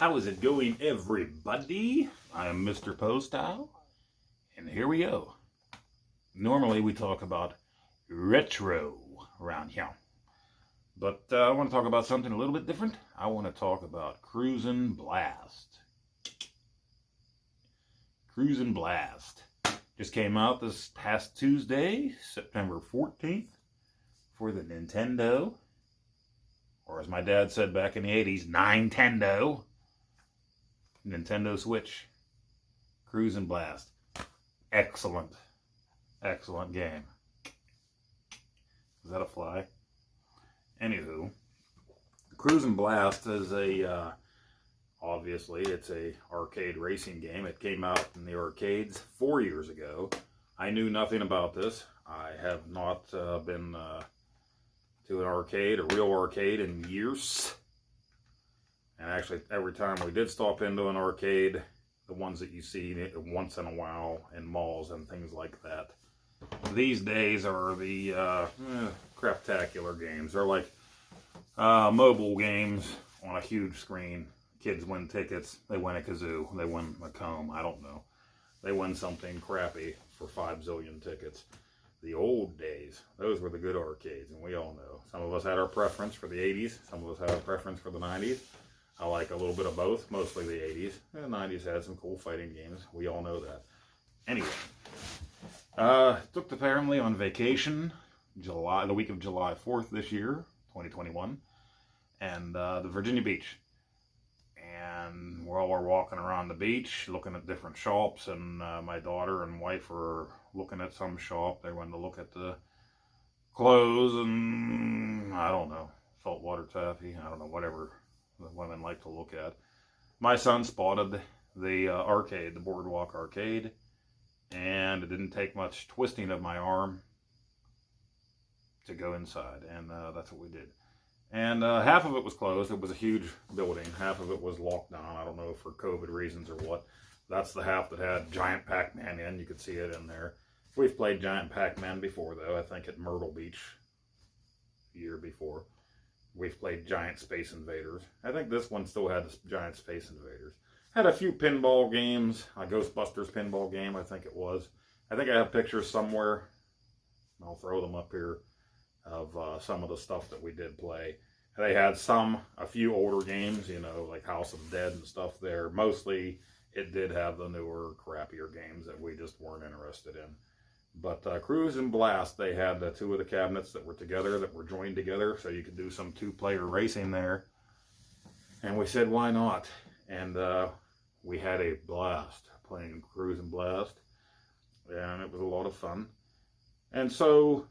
How is it going, everybody? I am Mr. Poestyle, and here we go. Normally we talk about retro around here, but I want to talk about something a little bit different. I want to talk about Cruis'n Blast. Cruis'n Blast just came out this past Tuesday, September 14th, for the Nintendo, or as my dad said back in the 80s, nIntendoSwitch. Cruis'n Blast. Excellent game. Is that a fly? Anywho, Cruis'n Blast is obviously it's a arcade racing game. It came out in the arcades 4 years ago. I knew nothing about this. I have not been to an arcade, a real arcade, in years. And actually, every time we did stop into an arcade, the ones that you see once in a while in malls and things like that, these days are the craptacular games. They're like mobile games on a huge screen. Kids win tickets. They win a kazoo. They win a comb. I don't know. They win something crappy for 5 zillion tickets. The old days, those were the good arcades, and we all know. Some of us had our preference for the 80s. Some of us had our preference for the 90s. I like a little bit of both, mostly the 80s. The 90s had some cool fighting games. We all know that. Anyway, took the family on vacation the week of July 4th this year, 2021, and the Virginia Beach. And while we're walking around the beach, looking at different shops, and my daughter and wife were looking at some shop. They wanted to look at the clothes and, I don't know, saltwater taffy, I don't know, whatever the women like to look at. My son spotted the arcade, the Boardwalk Arcade, and it didn't take much twisting of my arm to go inside, and that's what we did. And half of it was closed. It was a huge building. Half of it was locked down. I don't know for COVID reasons or what. That's the half that had Giant Pac-Man in. You could see it in there. We've played Giant Pac-Man before, though. I think at Myrtle Beach the year before. We've played Giant Space Invaders. I think this one still had Giant Space Invaders. Had a few pinball games. A Ghostbusters pinball game, I think it was. I think I have pictures somewhere. I'll throw them up here of some of the stuff that we did play. They had a few older games, you know, like House of the Dead and stuff there. Mostly, it did have the newer, crappier games that we just weren't interested in. But Cruis'n Blast, they had two of the cabinets that were together, that were joined together, so you could do some two-player racing there. And we said, why not? And we had a blast playing Cruis'n Blast, and it was a lot of fun. And so,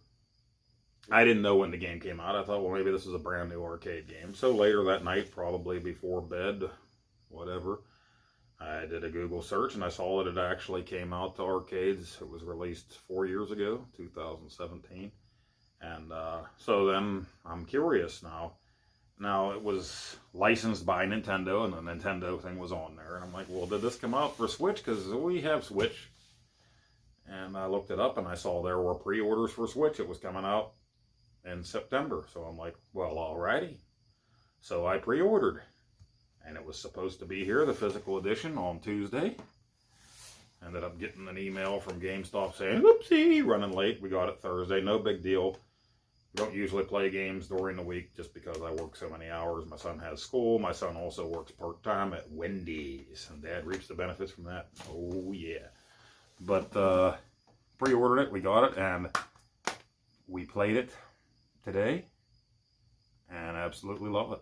I didn't know when the game came out. I thought, well, maybe this is a brand new arcade game. So later that night, probably before bed, whatever, I did a Google search, and I saw that it actually came out to arcades. It was released 4 years ago, 2017. And so then I'm curious now. Now, it was licensed by Nintendo, and the Nintendo thing was on there. And I'm like, well, did this come out for Switch? Because we have Switch. And I looked it up, and I saw there were pre-orders for Switch. It was coming out in September. So I'm like, well, alrighty. So I pre-ordered. And it was supposed to be here, the physical edition, on Tuesday. Ended up getting an email from GameStop saying, whoopsie, running late. We got it Thursday. No big deal. We don't usually play games during the week just because I work so many hours. My son has school. My son also works part-time at Wendy's. And Dad reaps the benefits from that. Oh, yeah. But pre-ordered it. We got it. And we played it today. And absolutely love it.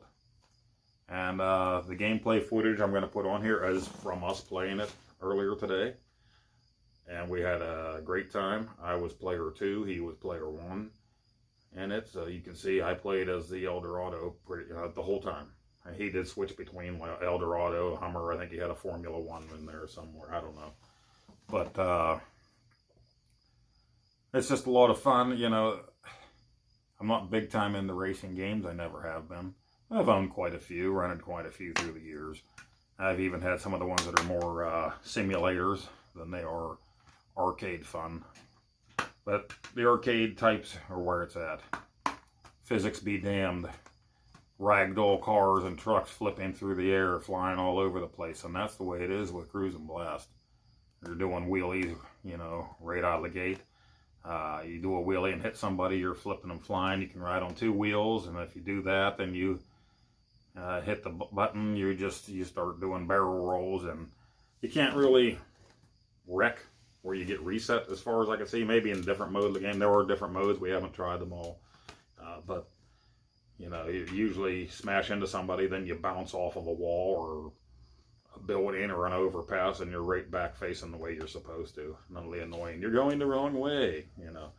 And the gameplay footage I'm going to put on here is from us playing it earlier today. And we had a great time. I was player 2, he was player 1 in it. So you can see I played as the Eldorado the whole time. And he did switch between Eldorado, Hummer. I think he had a Formula 1 in there somewhere. I don't know. But it's just a lot of fun. You know, I'm not big time into racing games. I never have been. I've owned quite a few, rented quite a few through the years. I've even had some of the ones that are more simulators than they are arcade fun. But the arcade types are where it's at. Physics be damned. ragdoll cars and trucks flipping through the air, flying all over the place. And that's the way it is with Cruis'n Blast. You're doing wheelies, you know, right out of the gate. You do a wheelie and hit somebody, you're flipping them flying. You can ride on 2 wheels, and if you do that, then you hit the button, you start doing barrel rolls, and you can't really wreck where you get reset, as far as I can see. Maybe in different modes of the game. There are different modes, we haven't tried them all. But you know, you usually smash into somebody, then you bounce off of a wall or a building or an overpass, and you're right back facing the way you're supposed to. Utterly annoying. You're going the wrong way, you know.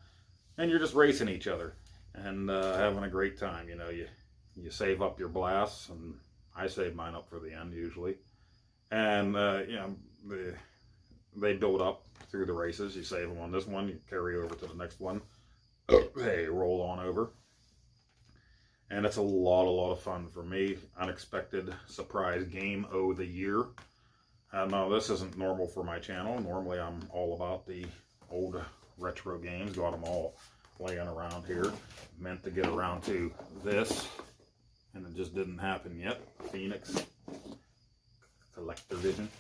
And you're just racing each other and having a great time. You know, you save up your blasts, and I save mine up for the end usually. And you know, they build up through the races. You save them on this one, you carry over to the next one. Hey, roll on over. And it's a lot of fun for me. Unexpected surprise game of the year. No, this isn't normal for my channel. Normally I'm all about the old retro games. Got them all laying around here. Meant to get around to this, and it just didn't happen yet. Phoenix Collector Vision.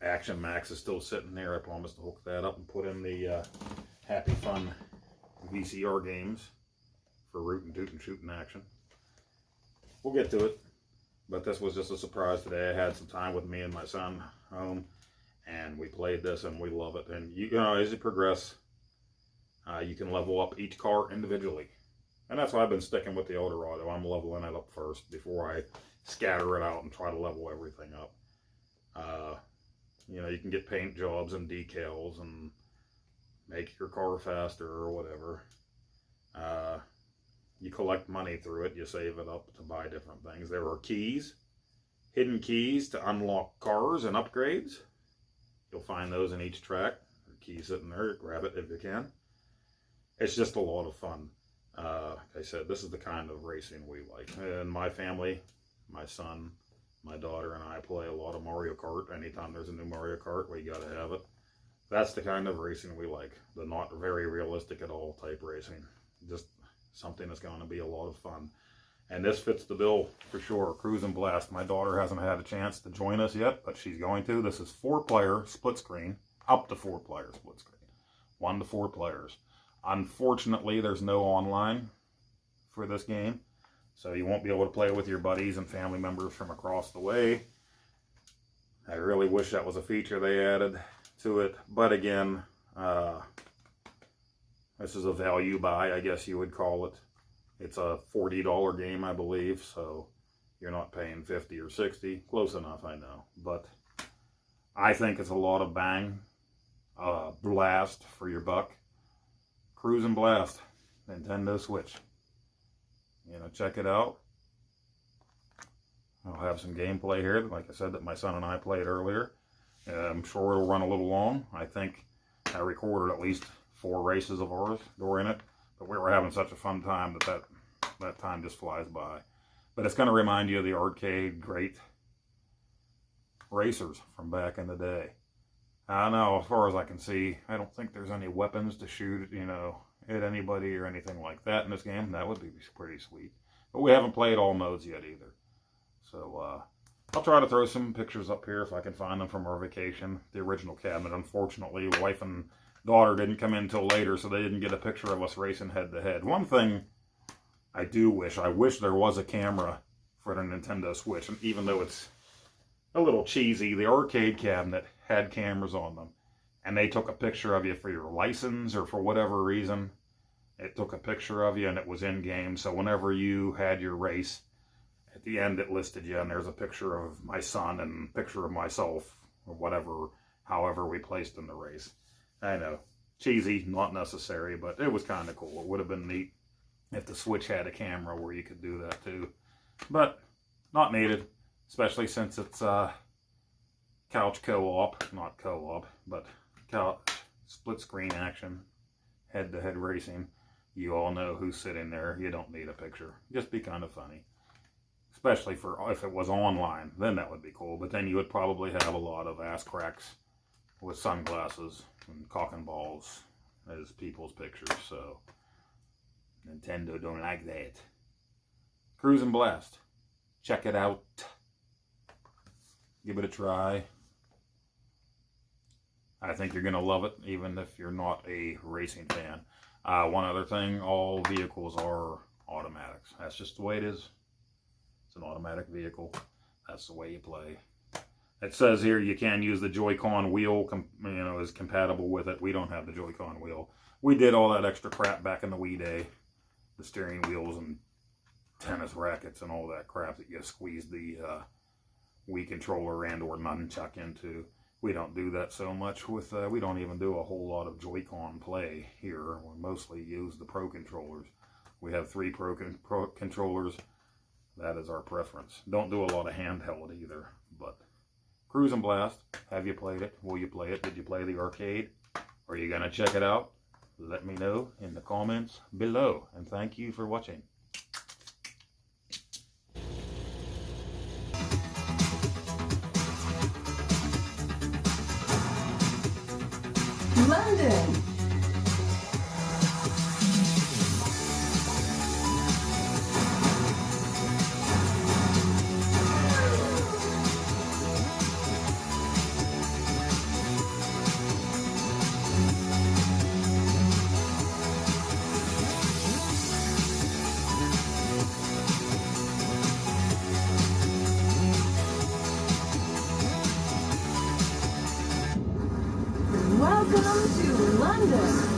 Action Max is still sitting there. I promised to hook that up and put in the Happy Fun VCR games for rootin' tootin' shooting action. We'll get to it, but this was just a surprise today. I had some time with me and my son home, and we played this, and we love it. And you know, as you progress, you can level up each car individually, and that's why I've been sticking with the Eldorado. I'm leveling it up first before I scatter it out and try to level everything up. You know, you can get paint jobs and decals and make your car faster or whatever. You collect money through it. You save it up to buy different things. There are keys, hidden keys to unlock cars and upgrades. You'll find those in each track. There's a key sitting there. Grab it if you can. It's just a lot of fun. Like I said, this is the kind of racing we like. And my family, my son, my daughter, and I play a lot of Mario Kart. Anytime there's a new Mario Kart, we gotta have it. That's the kind of racing we like. The not very realistic at all type racing. Just something that's going to be a lot of fun. And this fits the bill for sure. Cruis'n Blast. My daughter hasn't had a chance to join us yet, but she's going to. This is 4-player split screen, up to 4-player split screen. 1 to 4 players. Unfortunately, there's no online for this game, so you won't be able to play with your buddies and family members from across the way. I really wish that was a feature they added to it, but again, this is a value buy, I guess you would call it. It's a $40 game, I believe, so you're not paying $50 or $60. Close enough, I know. But I think it's a lot of bang, blast for your buck. Cruis'n Blast, Nintendo Switch. You know, check it out. I'll have some gameplay here, like I said, that my son and I played earlier. I'm sure it'll run a little long. I think I recorded at least 4 races of ours during it, but we were having such a fun time that time just flies by. But it's going to remind you of the arcade great racers from back in the day. I know, as far as I can see, I don't think there's any weapons to shoot, you know, at anybody or anything like that in this game. That would be pretty sweet. But we haven't played all modes yet either. So I'll try to throw some pictures up here if I can find them from our vacation. The original cabinet, unfortunately, wife and daughter didn't come in until later, so they didn't get a picture of us racing head to head. One thing I wish there was a camera for the Nintendo Switch, and even though it's a little cheesy, the arcade cabinet had cameras on them, and they took a picture of you for your license or for whatever reason. It took a picture of you and it was in game, so whenever you had your race, at the end it listed you, and there's a picture of my son and a picture of myself, or whatever, however we placed in the race. I know, cheesy, not necessary, but it was kind of cool. It would have been neat if the Switch had a camera where you could do that too. But not needed, especially since it's couch co-op, not co-op, but couch split screen action, head-to-head racing. You all know who's sitting there. You don't need a picture. Just be kind of funny. Especially for if it was online, then that would be cool. But then you would probably have a lot of ass cracks with sunglasses and cock and balls as people's pictures. So Nintendo don't like that. Cruis'n Blast. Check it out. Give it a try. I think you're going to love it, even if you're not a racing fan. One other thing, all vehicles are automatics. That's just the way it is. It's an automatic vehicle. That's the way you play. It says here you can use the Joy-Con wheel, is compatible with it. We don't have the Joy-Con wheel. We did all that extra crap back in the Wii day. The steering wheels and tennis rackets and all that crap that you squeeze the Wii controller and or nunchuck into. We don't do that so much with, we don't even do a whole lot of Joy-Con play here. We mostly use the Pro controllers. We have 3 Pro controllers. That is our preference. Don't do a lot of handheld either, but Cruis'n Blast, have you played it? Will you play it? Did you play the arcade? Are you going to check it out? Let me know in the comments below, and thank you for watching. London. Welcome to London.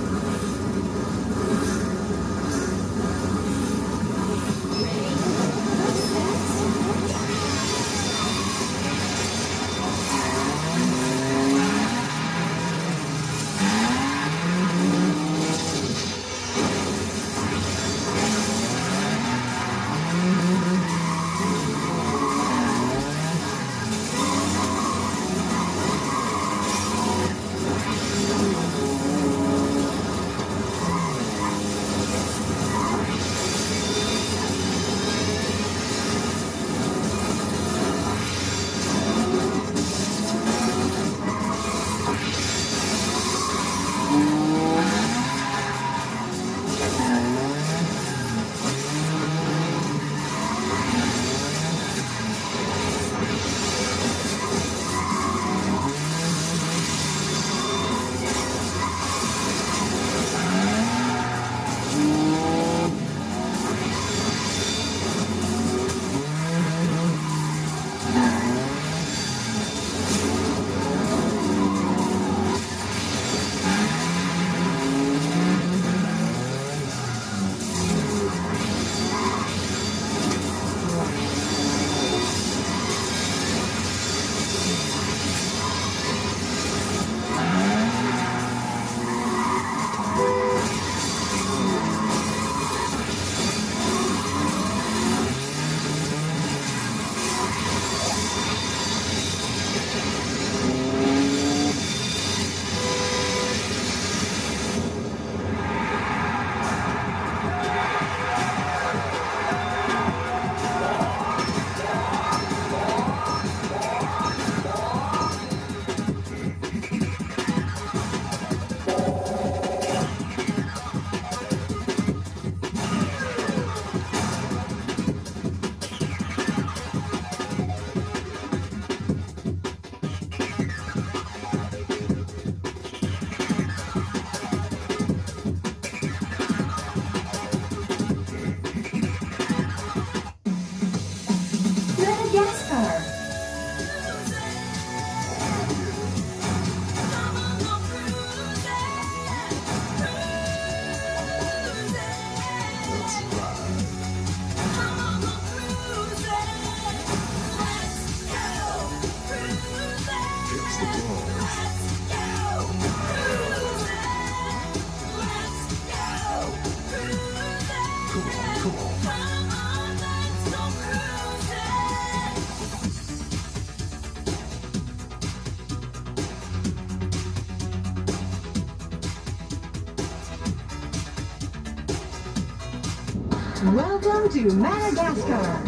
Welcome to Madagascar.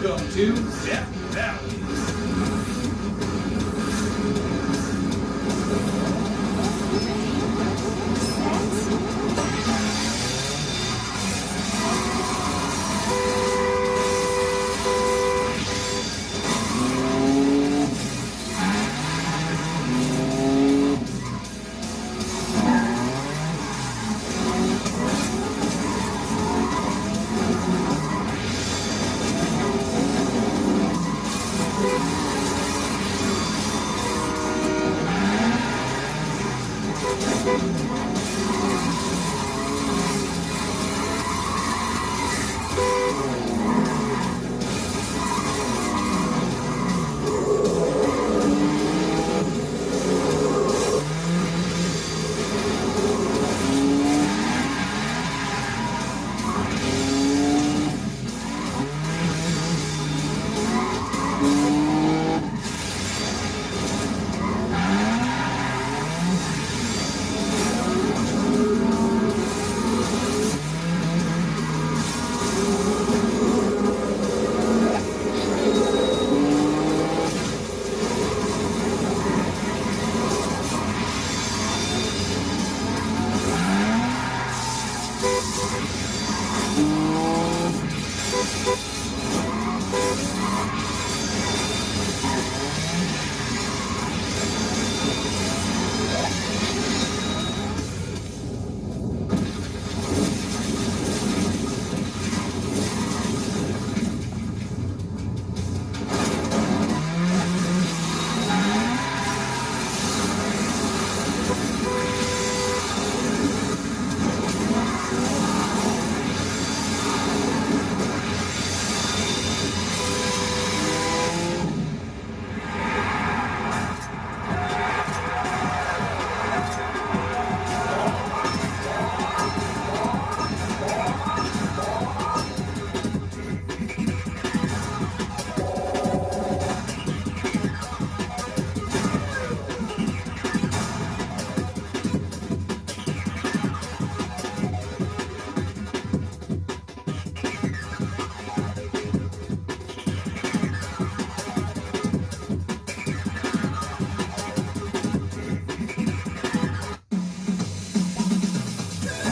Welcome to Death Valley.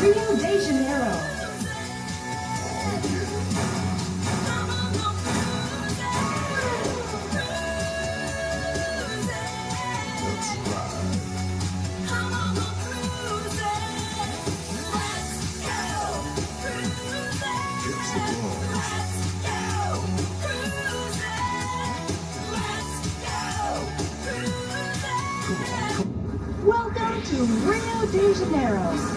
Rio de Janeiro. Welcome to Rio de Janeiro.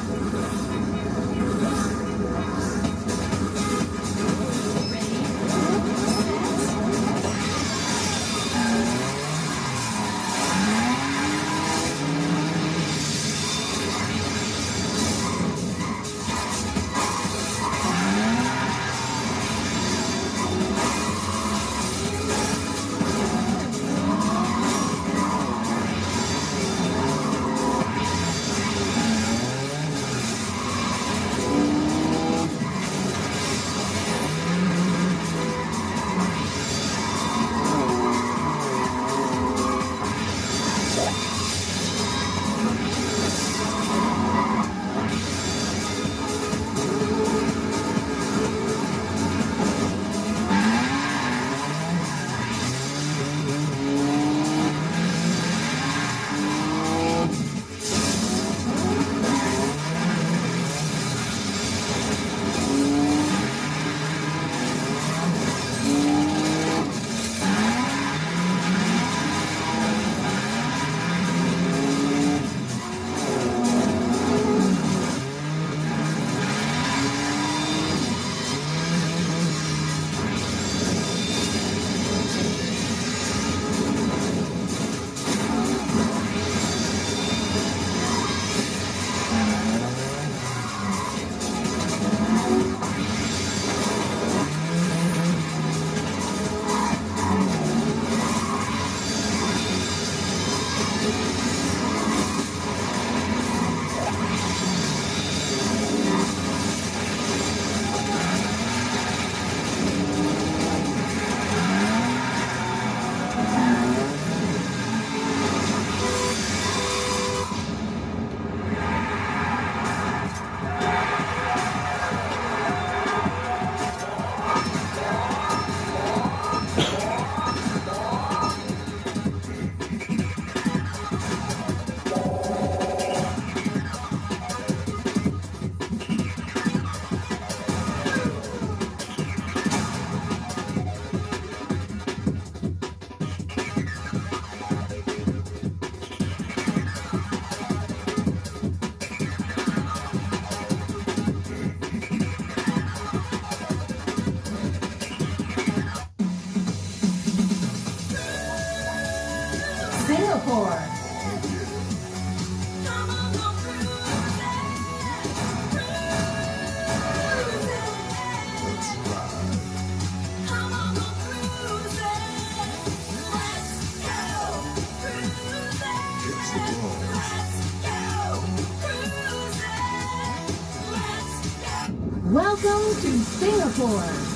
Welcome to Singapore.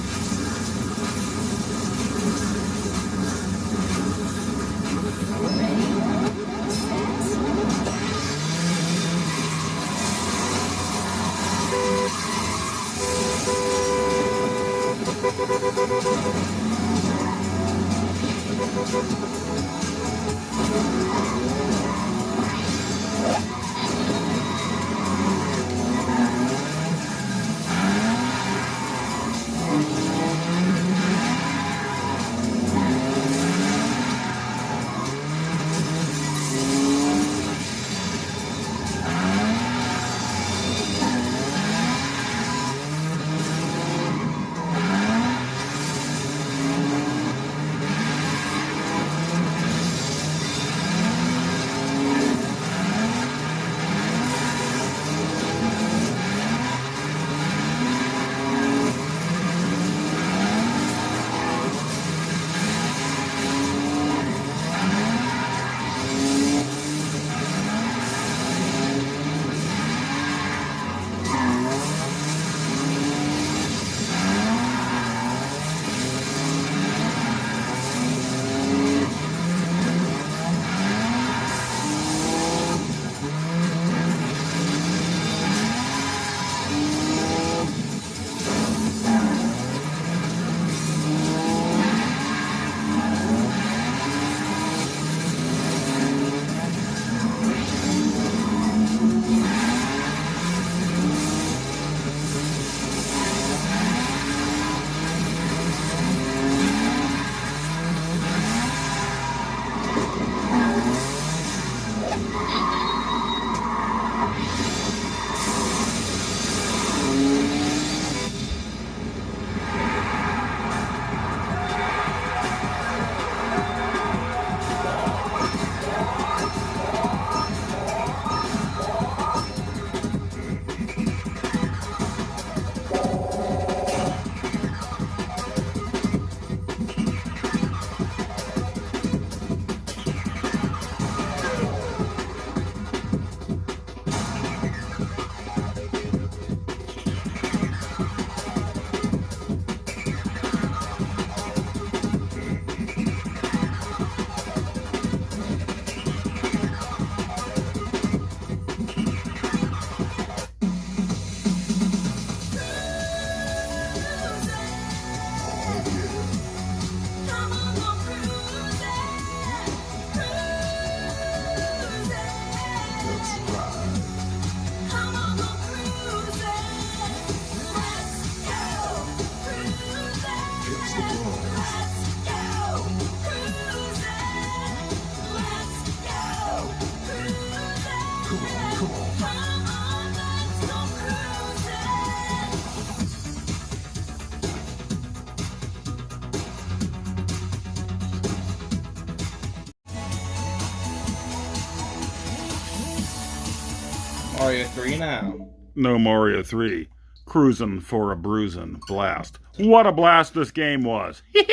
Mario 3 now. No Mario 3. Cruis'n for a Bruisin' Blast. What a blast this game was! It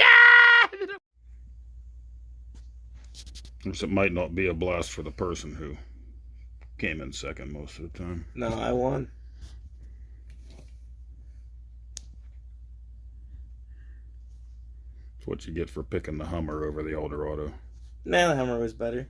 might not be a blast for the person who came in second most of the time. No, I won. That's what you get for picking the Hummer over the Eldorado. Nah, the Hummer was better.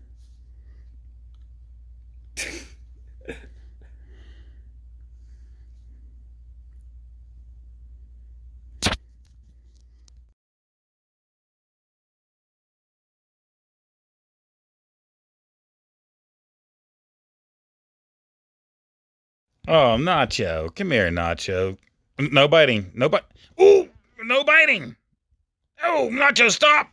Oh, Nacho. Come here, Nacho. No biting. No bite. Ooh! No biting! Oh, Nacho, stop!